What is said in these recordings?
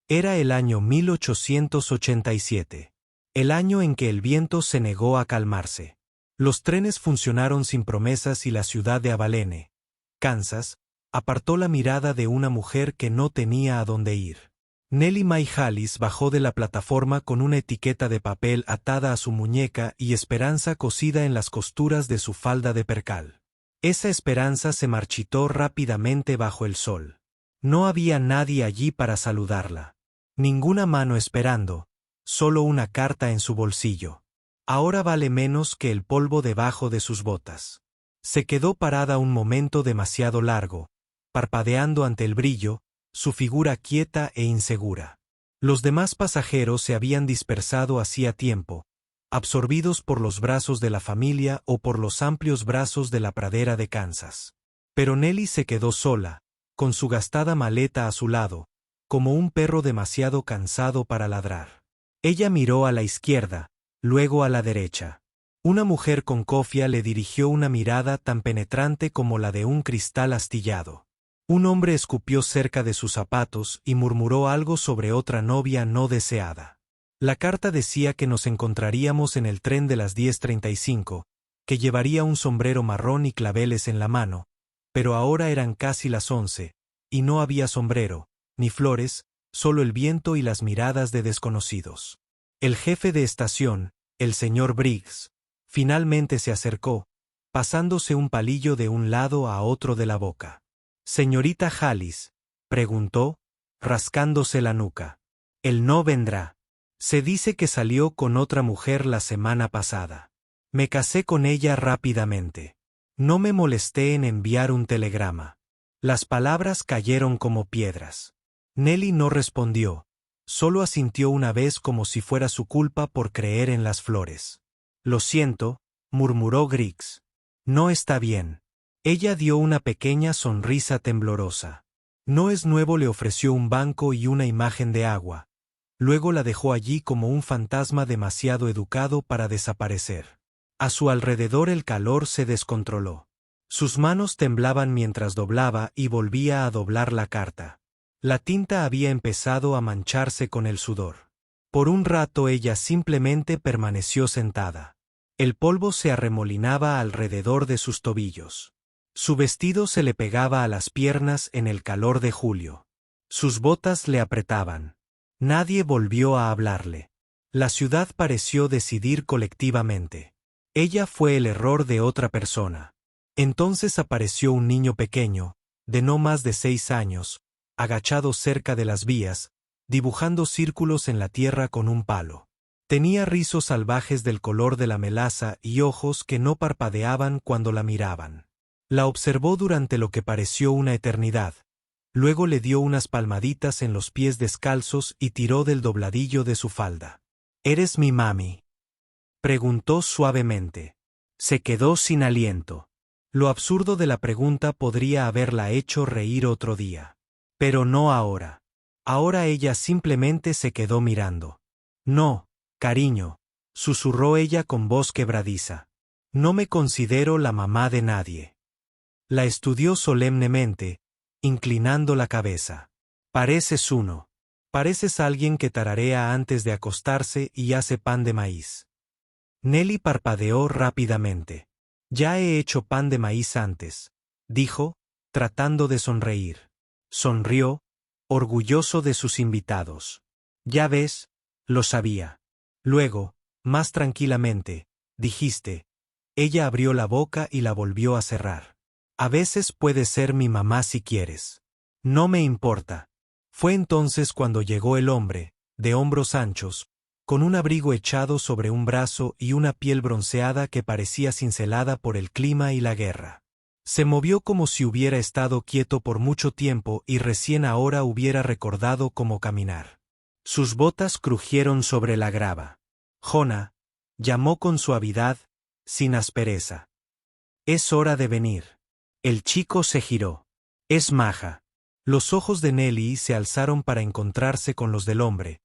Era el año 1887. El año en que el viento se negó a calmarse. Los trenes funcionaron sin promesas y la ciudad de Abilene, Kansas, apartó la mirada de una mujer que no tenía a dónde ir. Nellie Mae Halis bajó de la plataforma con una etiqueta de papel atada a su muñeca y esperanza cosida en las costuras de su falda de percal. Esa esperanza se marchitó rápidamente bajo el sol. No había nadie allí para saludarla. Ninguna mano esperando, solo una carta en su bolsillo. Ahora vale menos que el polvo debajo de sus botas. Se quedó parada un momento demasiado largo, parpadeando ante el brillo, su figura quieta e insegura. Los demás pasajeros se habían dispersado hacía tiempo, absorbidos por los brazos de la familia o por los amplios brazos de la pradera de Kansas. Pero Nellie se quedó sola, con su gastada maleta a su lado, como un perro demasiado cansado para ladrar. Ella miró a la izquierda, luego a la derecha. Una mujer con cofia le dirigió una mirada tan penetrante como la de un cristal astillado. Un hombre escupió cerca de sus zapatos y murmuró algo sobre otra novia no deseada. La carta decía que nos encontraríamos en el tren de las 10:35, que llevaría un sombrero marrón y claveles en la mano, pero ahora eran casi las 11, y no había sombrero, ni flores, solo el viento y las miradas de desconocidos. El jefe de estación, el señor Briggs, finalmente se acercó, pasándose un palillo de un lado a otro de la boca. «Señorita Halis», preguntó, rascándose la nuca. «Él no vendrá. Se dice que salió con otra mujer la semana pasada. Me casé con ella rápidamente. No me molesté en enviar un telegrama». Las palabras cayeron como piedras. Nellie no respondió, solo asintió una vez como si fuera su culpa por creer en las flores. «Lo siento», murmuró Griggs. «No está bien». Ella dio una pequeña sonrisa temblorosa. «No es nuevo», le ofreció un banco y una imagen de agua. Luego la dejó allí como un fantasma demasiado educado para desaparecer. A su alrededor el calor se descontroló. Sus manos temblaban mientras doblaba y volvía a doblar la carta. La tinta había empezado a mancharse con el sudor. Por un rato ella simplemente permaneció sentada. El polvo se arremolinaba alrededor de sus tobillos. Su vestido se le pegaba a las piernas en el calor de julio. Sus botas le apretaban. Nadie volvió a hablarle. La ciudad pareció decidir colectivamente. Ella fue el error de otra persona. Entonces apareció un niño pequeño, de no más de 6 años, agachado cerca de las vías, dibujando círculos en la tierra con un palo. Tenía rizos salvajes del color de la melaza y ojos que no parpadeaban cuando la miraban. La observó durante lo que pareció una eternidad. Luego le dio unas palmaditas en los pies descalzos y tiró del dobladillo de su falda. «¿Eres mi mami?», preguntó suavemente. Se quedó sin aliento. Lo absurdo de la pregunta podría haberla hecho reír otro día. Pero no ahora. Ahora ella simplemente se quedó mirando. «No, cariño», susurró ella con voz quebradiza. «No me considero la mamá de nadie». La estudió solemnemente, inclinando la cabeza. «Pareces uno. Pareces alguien que tararea antes de acostarse y hace pan de maíz». Nellie parpadeó rápidamente. «Ya he hecho pan de maíz antes», dijo, tratando de sonreír. Sonrió, orgulloso de sus invitados. «Ya ves, lo sabía». Luego, más tranquilamente, dijiste. Ella abrió la boca y la volvió a cerrar. «A veces puedes ser mi mamá si quieres. No me importa». Fue entonces cuando llegó el hombre, de hombros anchos, con un abrigo echado sobre un brazo y una piel bronceada que parecía cincelada por el clima y la guerra. Se movió como si hubiera estado quieto por mucho tiempo y recién ahora hubiera recordado cómo caminar. Sus botas crujieron sobre la grava. «Jonah», llamó con suavidad, sin aspereza. «Es hora de venir». El chico se giró. «Es maja». Los ojos de Nellie se alzaron para encontrarse con los del hombre,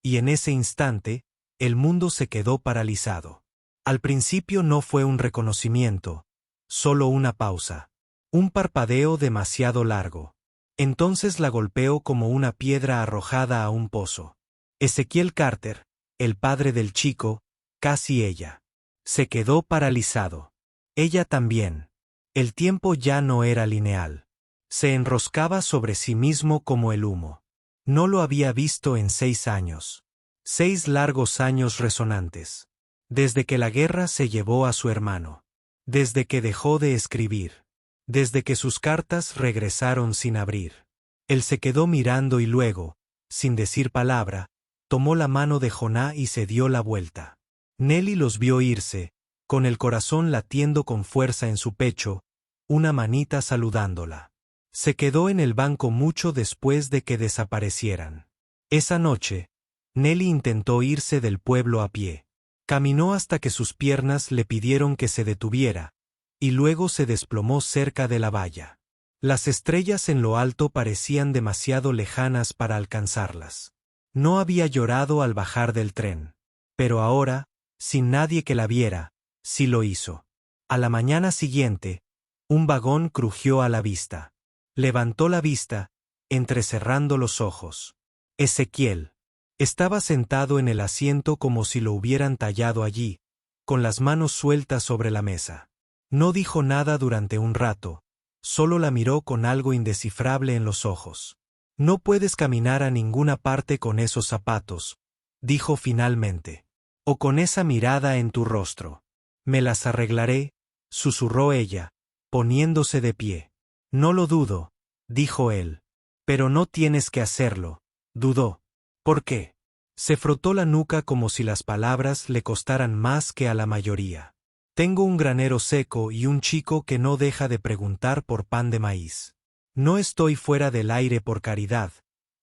y en ese instante, el mundo se quedó paralizado. Al principio no fue un reconocimiento, solo una pausa. Un parpadeo demasiado largo. Entonces la golpeó como una piedra arrojada a un pozo. Ezequiel Carter, el padre del chico, casi ella. Se quedó paralizado. Ella también. El tiempo ya no era lineal. Se enroscaba sobre sí mismo como el humo. No lo había visto en 6 años. 6 largos años resonantes. Desde que la guerra se llevó a su hermano. Desde que dejó de escribir. Desde que sus cartas regresaron sin abrir. Él se quedó mirando y luego, sin decir palabra, tomó la mano de Joná y se dio la vuelta. Nelly los vio irse, con el corazón latiendo con fuerza en su pecho, una manita saludándola. Se quedó en el banco mucho después de que desaparecieran. Esa noche, Nelly intentó irse del pueblo a pie. Caminó hasta que sus piernas le pidieron que se detuviera, y luego se desplomó cerca de la valla. Las estrellas en lo alto parecían demasiado lejanas para alcanzarlas. No había llorado al bajar del tren. Pero ahora, sin nadie que la viera, sí lo hizo. A la mañana siguiente, un vagón crujió a la vista. Levantó la vista, entrecerrando los ojos. Ezequiel. Estaba sentado en el asiento como si lo hubieran tallado allí, con las manos sueltas sobre la mesa. No dijo nada durante un rato, solo la miró con algo indescifrable en los ojos. No puedes caminar a ninguna parte con esos zapatos, dijo finalmente. O con esa mirada en tu rostro. Me las arreglaré, susurró ella, poniéndose de pie. No lo dudo, dijo él. Pero no tienes que hacerlo, dudó. ¿Por qué? Se frotó la nuca como si las palabras le costaran más que a la mayoría. Tengo un granero seco y un chico que no deja de preguntar por pan de maíz. No estoy fuera del aire por caridad,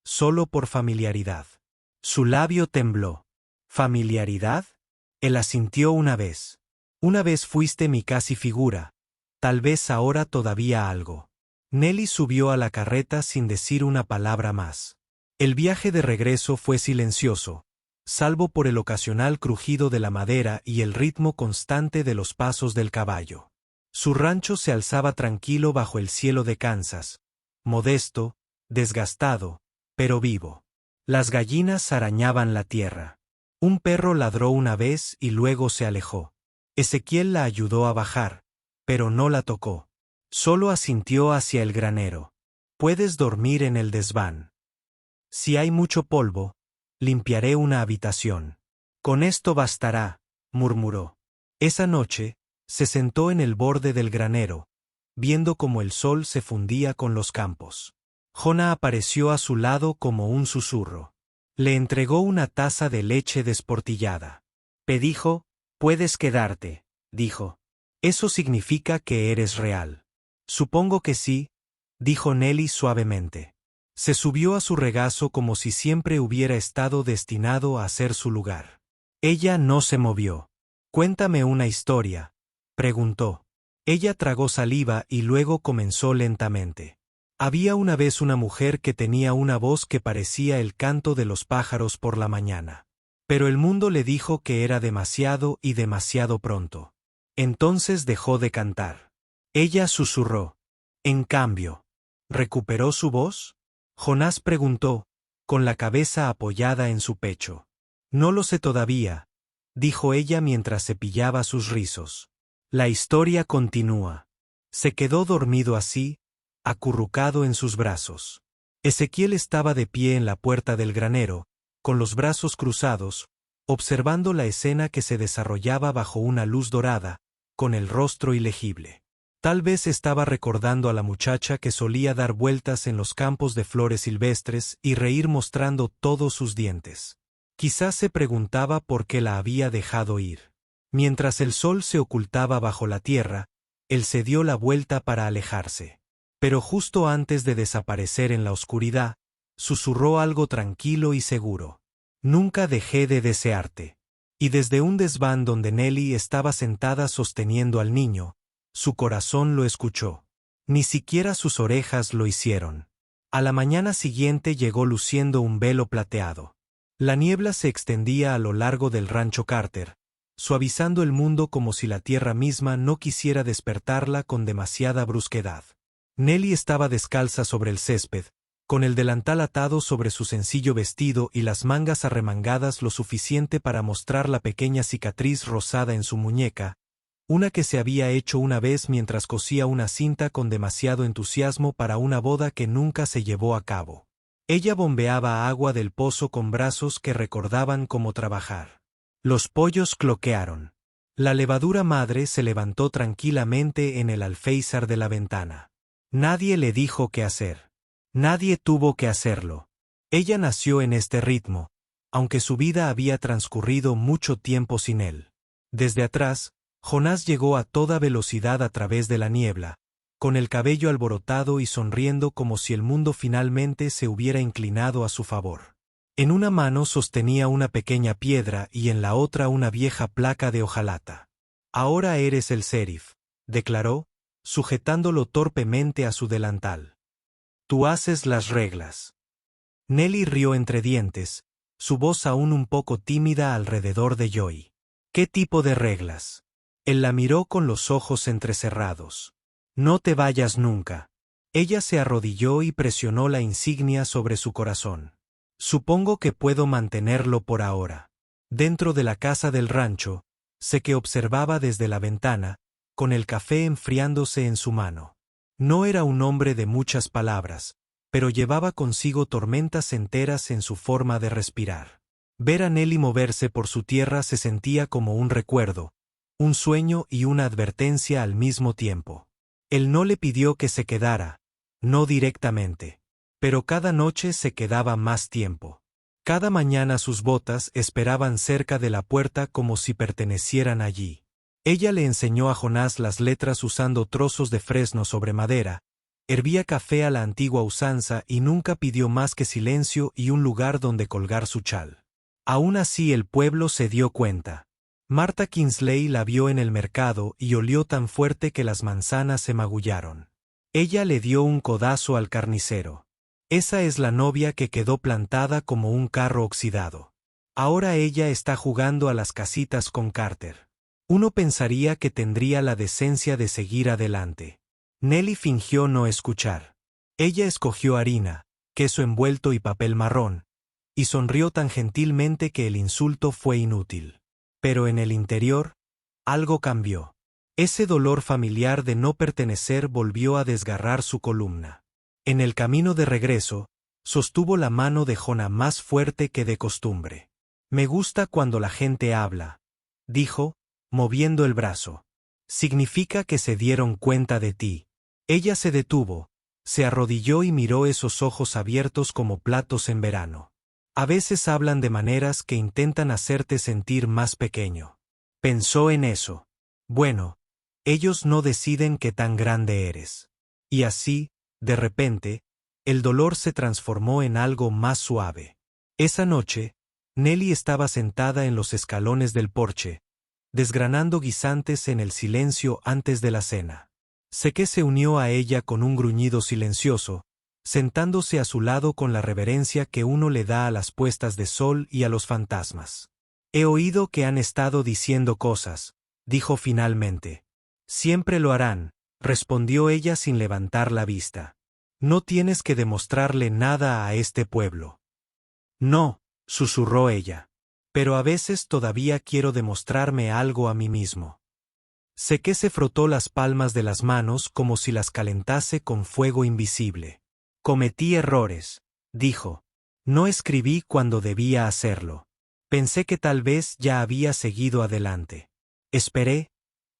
solo por familiaridad. Su labio tembló. ¿Familiaridad? Él asintió una vez. Una vez fuiste mi casi figura, tal vez ahora todavía algo. Nelly subió a la carreta sin decir una palabra más. El viaje de regreso fue silencioso, salvo por el ocasional crujido de la madera y el ritmo constante de los pasos del caballo. Su rancho se alzaba tranquilo bajo el cielo de Kansas, modesto, desgastado, pero vivo. Las gallinas arañaban la tierra. Un perro ladró una vez y luego se alejó. Ezequiel la ayudó a bajar, pero no la tocó. Solo asintió hacia el granero. Puedes dormir en el desván. Si hay mucho polvo, limpiaré una habitación. Con esto bastará, murmuró. Esa noche, se sentó en el borde del granero, viendo cómo el sol se fundía con los campos. Joná apareció a su lado como un susurro. Le entregó una taza de leche desportillada. Pedijo, puedes quedarte, dijo. Eso significa que eres real. Supongo que sí, dijo Nelly suavemente. Se subió a su regazo como si siempre hubiera estado destinado a ser su lugar. Ella no se movió. Cuéntame una historia, preguntó. Ella tragó saliva y luego comenzó lentamente. Había una vez una mujer que tenía una voz que parecía el canto de los pájaros por la mañana. Pero el mundo le dijo que era demasiado y demasiado pronto. Entonces dejó de cantar. Ella susurró. En cambio, ¿recuperó su voz? Jonás preguntó, con la cabeza apoyada en su pecho. No lo sé todavía, dijo ella mientras cepillaba sus rizos. La historia continúa. Se quedó dormido así, acurrucado en sus brazos. Ezequiel estaba de pie en la puerta del granero, con los brazos cruzados, observando la escena que se desarrollaba bajo una luz dorada, con el rostro ilegible. Tal vez estaba recordando a la muchacha que solía dar vueltas en los campos de flores silvestres y reír mostrando todos sus dientes. Quizás se preguntaba por qué la había dejado ir. Mientras el sol se ocultaba bajo la tierra, él se dio la vuelta para alejarse. Pero justo antes de desaparecer en la oscuridad, susurró algo tranquilo y seguro. Nunca dejé de desearte. Y desde un desván donde Nelly estaba sentada sosteniendo al niño, su corazón lo escuchó. Ni siquiera sus orejas lo hicieron. A la mañana siguiente llegó luciendo un velo plateado. La niebla se extendía a lo largo del rancho Carter, suavizando el mundo como si la tierra misma no quisiera despertarla con demasiada brusquedad. Nelly estaba descalza sobre el césped, con el delantal atado sobre su sencillo vestido y las mangas arremangadas lo suficiente para mostrar la pequeña cicatriz rosada en su muñeca, una que se había hecho una vez mientras cosía una cinta con demasiado entusiasmo para una boda que nunca se llevó a cabo. Ella bombeaba agua del pozo con brazos que recordaban cómo trabajar. Los pollos cloquearon. La levadura madre se levantó tranquilamente en el alféizar de la ventana. Nadie le dijo qué hacer. Nadie tuvo que hacerlo. Ella nació en este ritmo, aunque su vida había transcurrido mucho tiempo sin él. Desde atrás, Jonás llegó a toda velocidad a través de la niebla, con el cabello alborotado y sonriendo como si el mundo finalmente se hubiera inclinado a su favor. En una mano sostenía una pequeña piedra y en la otra una vieja placa de hojalata. «Ahora eres el sheriff», declaró, sujetándolo torpemente a su delantal. «Tú haces las reglas». Nelly rió entre dientes, su voz aún un poco tímida alrededor de Joey. «¿Qué tipo de reglas?» Él la miró con los ojos entrecerrados. «No te vayas nunca». Ella se arrodilló y presionó la insignia sobre su corazón. «Supongo que puedo mantenerlo por ahora». Dentro de la casa del rancho, sé que observaba desde la ventana, con el café enfriándose en su mano. No era un hombre de muchas palabras, pero llevaba consigo tormentas enteras en su forma de respirar. Ver a Nelly moverse por su tierra se sentía como un recuerdo, un sueño y una advertencia al mismo tiempo. Él no le pidió que se quedara, no directamente, pero cada noche se quedaba más tiempo. Cada mañana sus botas esperaban cerca de la puerta como si pertenecieran allí. Ella le enseñó a Jonás las letras usando trozos de fresno sobre madera, hervía café a la antigua usanza y nunca pidió más que silencio y un lugar donde colgar su chal. Aún así el pueblo se dio cuenta. Martha Kingsley la vio en el mercado y olió tan fuerte que las manzanas se magullaron. Ella le dio un codazo al carnicero. Esa es la novia que quedó plantada como un carro oxidado. Ahora ella está jugando a las casitas con Carter. Uno pensaría que tendría la decencia de seguir adelante. Nelly fingió no escuchar. Ella escogió harina, queso envuelto y papel marrón, y sonrió tan gentilmente que el insulto fue inútil. Pero en el interior, algo cambió. Ese dolor familiar de no pertenecer volvió a desgarrar su columna. En el camino de regreso, sostuvo la mano de Jonah más fuerte que de costumbre. «Me gusta cuando la gente habla», dijo, moviendo el brazo. «Significa que se dieron cuenta de ti». Ella se detuvo, se arrodilló y miró esos ojos abiertos como platos en verano. «A veces hablan de maneras que intentan hacerte sentir más pequeño». Pensó en eso. «Bueno, ellos no deciden qué tan grande eres». Y así, de repente, el dolor se transformó en algo más suave. Esa noche, Nelly estaba sentada en los escalones del porche, desgranando guisantes en el silencio antes de la cena. Seque se unió a ella con un gruñido silencioso, sentándose a su lado con la reverencia que uno le da a las puestas de sol y a los fantasmas. «He oído que han estado diciendo cosas», dijo finalmente. «Siempre lo harán», respondió ella sin levantar la vista. «No tienes que demostrarle nada a este pueblo». «No», susurró ella. «Pero a veces todavía quiero demostrarme algo a mí mismo». Seque se frotó las palmas de las manos como si las calentase con fuego invisible. «Cometí errores», dijo. «No escribí cuando debía hacerlo. Pensé que tal vez ya había seguido adelante. Esperé»,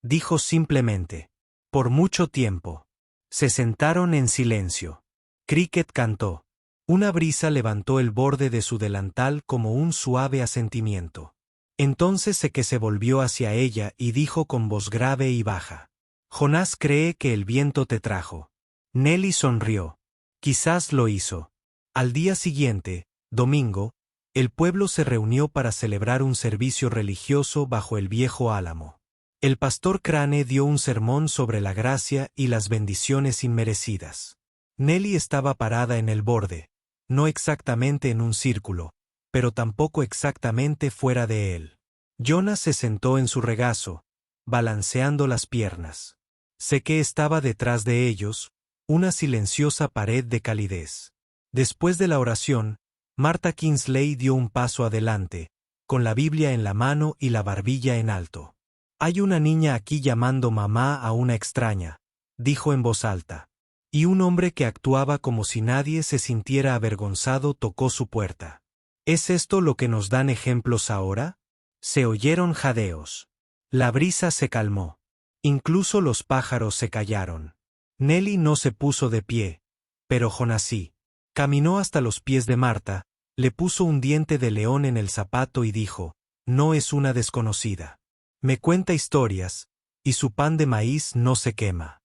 dijo simplemente. «Por mucho tiempo». Se sentaron en silencio. Cricket cantó. Una brisa levantó el borde de su delantal como un suave asentimiento. Entonces Seque se volvió hacia ella y dijo con voz grave y baja. «Jonás cree que el viento te trajo». Nelly sonrió. Quizás lo hizo. Al día siguiente, domingo, el pueblo se reunió para celebrar un servicio religioso bajo el viejo álamo. El pastor Crane dio un sermón sobre la gracia y las bendiciones inmerecidas. Nelly estaba parada en el borde, no exactamente en un círculo, pero tampoco exactamente fuera de él. Jonas se sentó en su regazo, balanceando las piernas. Seque estaba detrás de ellos, una silenciosa pared de calidez. Después de la oración, Martha Kingsley dio un paso adelante, con la Biblia en la mano y la barbilla en alto. «Hay una niña aquí llamando mamá a una extraña», dijo en voz alta. Y un hombre que actuaba como si nadie se sintiera avergonzado tocó su puerta. ¿Es esto lo que nos dan ejemplos ahora? Se oyeron jadeos. La brisa se calmó. Incluso los pájaros se callaron. Nelly no se puso de pie, pero Jonás sí. Caminó hasta los pies de Marta, le puso un diente de león en el zapato y dijo: «No es una desconocida. Me cuenta historias, y su pan de maíz no se quema».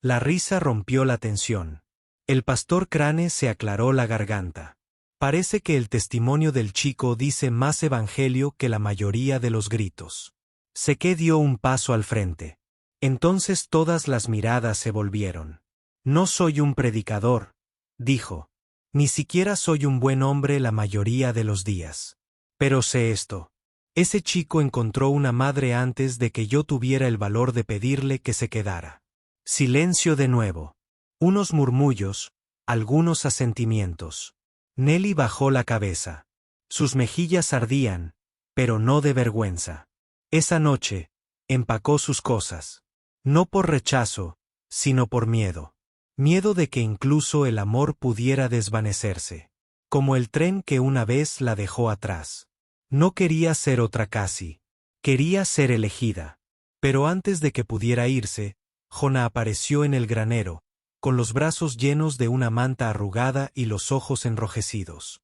La risa rompió la tensión. El pastor Crane se aclaró la garganta. Parece que el testimonio del chico dice más evangelio que la mayoría de los gritos. Seque dio un paso al frente. Entonces todas las miradas se volvieron. «No soy un predicador», dijo. «Ni siquiera soy un buen hombre la mayoría de los días. Pero sé esto. Ese chico encontró una madre antes de que yo tuviera el valor de pedirle que se quedara». Silencio de nuevo. Unos murmullos, algunos asentimientos. Nelly bajó la cabeza. Sus mejillas ardían, pero no de vergüenza. Esa noche, empacó sus cosas. No por rechazo, sino por miedo. Miedo de que incluso el amor pudiera desvanecerse. Como el tren que una vez la dejó atrás. No quería ser otra Cassie. Quería ser elegida. Pero antes de que pudiera irse, Jonah apareció en el granero, con los brazos llenos de una manta arrugada y los ojos enrojecidos.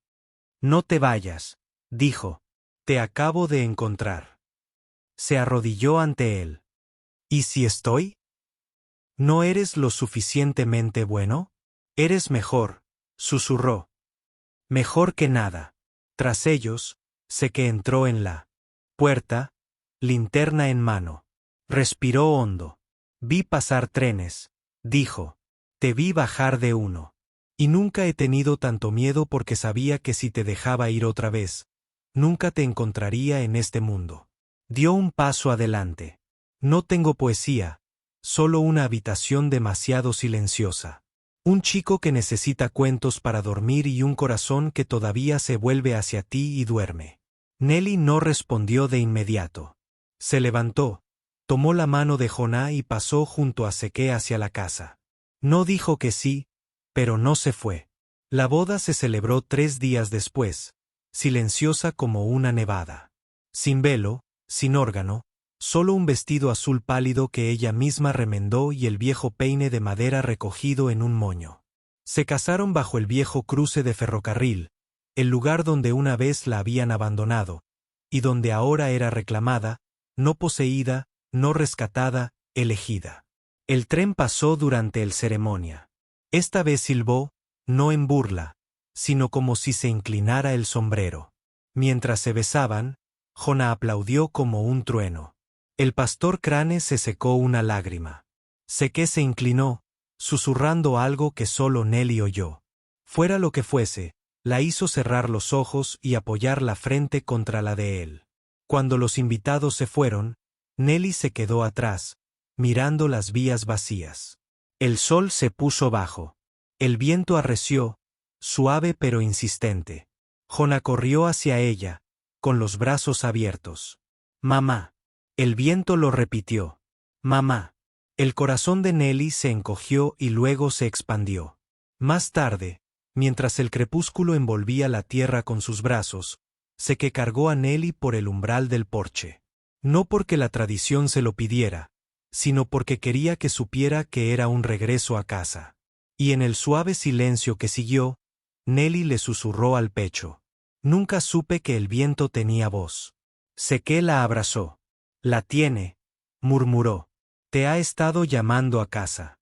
«No te vayas», dijo. «Te acabo de encontrar». Se arrodilló ante él. «¿Y si estoy? ¿No eres lo suficientemente bueno? Eres mejor», susurró. «Mejor que nada». Tras ellos, Seque entró en la puerta, linterna en mano. Respiró hondo. «Vi pasar trenes», dijo. «Te vi bajar de uno. Y nunca he tenido tanto miedo porque sabía que si te dejaba ir otra vez, nunca te encontraría en este mundo». Dio un paso adelante. «No tengo poesía, solo una habitación demasiado silenciosa. Un chico que necesita cuentos para dormir y un corazón que todavía se vuelve hacia ti y duerme». Nelly no respondió de inmediato. Se levantó, tomó la mano de Jonah y pasó junto a Seque hacia la casa. No dijo que sí, pero no se fue. La boda se celebró 3 días después, silenciosa como una nevada. Sin velo, sin órgano, solo un vestido azul pálido que ella misma remendó y el viejo peine de madera recogido en un moño. Se casaron bajo el viejo cruce de ferrocarril, el lugar donde una vez la habían abandonado, y donde ahora era reclamada, no poseída, no rescatada, elegida. El tren pasó durante el ceremonia. Esta vez silbó, no en burla, sino como si se inclinara el sombrero. Mientras se besaban, Jonah aplaudió como un trueno. El pastor Crane se secó una lágrima. Seque se inclinó, susurrando algo que solo Nelly oyó. Fuera lo que fuese, la hizo cerrar los ojos y apoyar la frente contra la de él. Cuando los invitados se fueron, Nelly se quedó atrás, mirando las vías vacías. El sol se puso bajo. El viento arreció, suave pero insistente. Jonah corrió hacia ella, con los brazos abiertos. «Mamá». El viento lo repitió. «Mamá». El corazón de Nelly se encogió y luego se expandió. Más tarde, mientras el crepúsculo envolvía la tierra con sus brazos, Seque cargó a Nelly por el umbral del porche. No porque la tradición se lo pidiera, sino porque quería que supiera que era un regreso a casa. Y en el suave silencio que siguió, Nelly le susurró al pecho. «Nunca supe que el viento tenía voz». Seque la abrazó. «La tiene», murmuró. «Te ha estado llamando a casa».